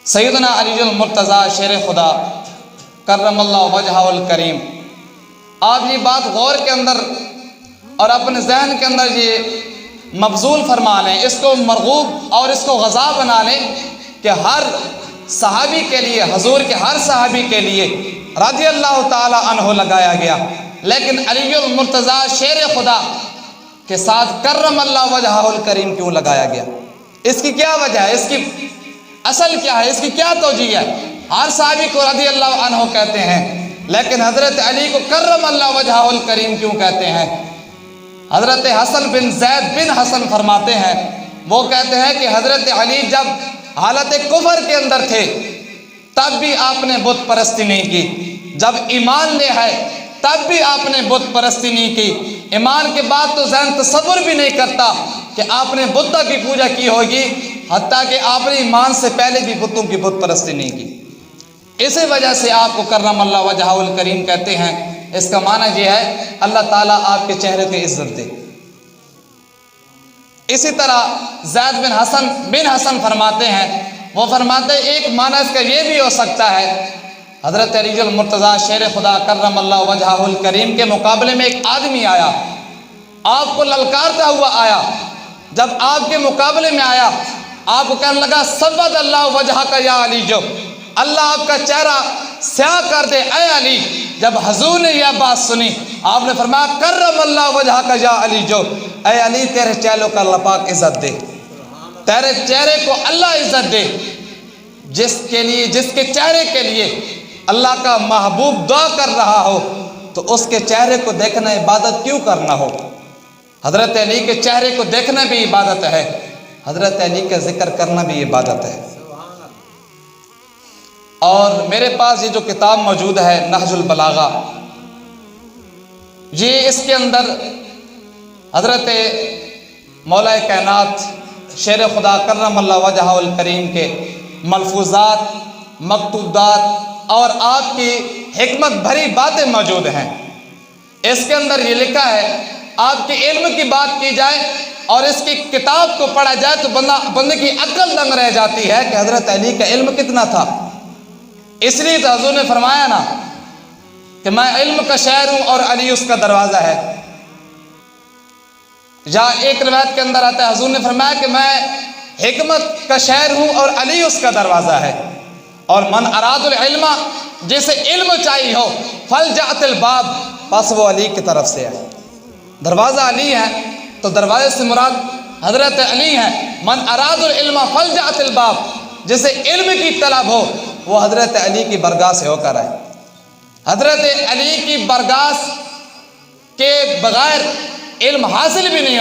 سیدنا علی المرتضیٰ شیر خدا کرم اللہ وجہہ الکریم، آپ یہ بات غور کے اندر اور اپنے ذہن کے اندر یہ مبذول فرما لیں، اس کو مرغوب اور اس کو غذا بنا لیں کہ ہر صحابی کے لیے، حضور کے ہر صحابی کے لیے رضی اللہ تعالی عنہ لگایا گیا، لیکن علی المرتضیٰ شیر خدا کے ساتھ کرم اللہ وجہہ الکریم کیوں لگایا گیا؟ اس کی کیا وجہ ہے؟ اس کی اصل کیا ہے؟ اس کی کیا توجیہ ہے؟ ہر صحابی کو رضی اللہ عنہ کہتے ہیں، لیکن حضرت علی کو کرم اللہ وجہہ الکریم کیوں کہتے ہیں؟ حضرت حسن بن زید بن حسن فرماتے ہیں، وہ کہتے ہیں کہ حضرت علی جب حالت کفر کے اندر تھے تب بھی آپ نے بت پرستی نہیں کی، جب ایمان لے آئے تب بھی آپ نے بت پرستی نہیں کی، ایمان کے بعد تو ذہن تصور بھی نہیں کرتا کہ آپ نے بتوں کی پوجا کی ہوگی، حتیٰ کہ آپ نے ایمان سے پہلے بھی بتوں کی بت پرستی نہیں کی۔ اسی وجہ سے آپ کو کرم اللہ وجہہ الکریم کہتے ہیں۔ اس کا معنی یہ ہے اللہ تعالیٰ آپ کے چہرے کو عزت دے۔ اسی طرح زید بن حسن فرماتے ہیں، وہ فرماتے ہیں ایک معنی اس کا یہ بھی ہو سکتا ہے، حضرت علی المرتضیٰ شیر خدا کرم اللہ وجہہ الکریم کے مقابلے میں ایک آدمی آیا، آپ کو للکارتا ہوا آیا، جب آپ کے مقابلے میں آیا آپ کو کہنے لگا سبد اللہ وجہہ کا یا علی جو، اللہ آپ کا چہرہ سیاہ کر دے اے علی۔ جب حضور نے یہ بات سنی آپ نے فرمایا کرم اللہ وجہہ کا یا علی جو، اے علی تیرے چہرے کو اللہ پاک عزت دے، تیرے چہرے کو اللہ عزت دے۔ جس کے چہرے کے لیے اللہ کا محبوب دعا کر رہا ہو تو اس کے چہرے کو دیکھنا عبادت کیوں کرنا ہو؟ حضرت علی کے چہرے کو دیکھنا بھی عبادت ہے، حضرت علی کا ذکر کرنا بھی عبادت ہے۔ اور میرے پاس یہ جو کتاب موجود ہے نہج البلاغہ، یہ اس کے اندر حضرت مولا کائنات شیر خدا کرم اللہ وجہہ الکریم کے ملفوظات، مکتوبات اور آپ کی حکمت بھری باتیں موجود ہیں۔ اس کے اندر یہ لکھا ہے، آپ کے علم کی بات کی جائے اور اس کی کتاب کو پڑھا جائے تو بندے کی عقل دنگ رہ جاتی ہے کہ حضرت علی کا علم کتنا تھا۔ اس لیے تو حضور نے فرمایا نا کہ میں علم کا شہر ہوں اور علی اس کا دروازہ ہے۔ یا ایک روایت کے اندر آتا ہے حضور نے فرمایا کہ میں حکمت کا شہر ہوں اور علی اس کا دروازہ ہے۔ اور من اراد العلم، جسے علم چاہیے ہو فلجأت الباب، بس وہ علی کی طرف سے ہے، دروازہ علی ہے تو دروازے سے مراد حضرت علی ہیں۔ من اراد العلم فلجأت الباب، جسے علم کی طلب ہو وہ حضرت علی کی برگاہ سے ہو کر آئے۔ حضرت علی کی برگاہ کے بغیر علم حاصل بھی نہیں ہو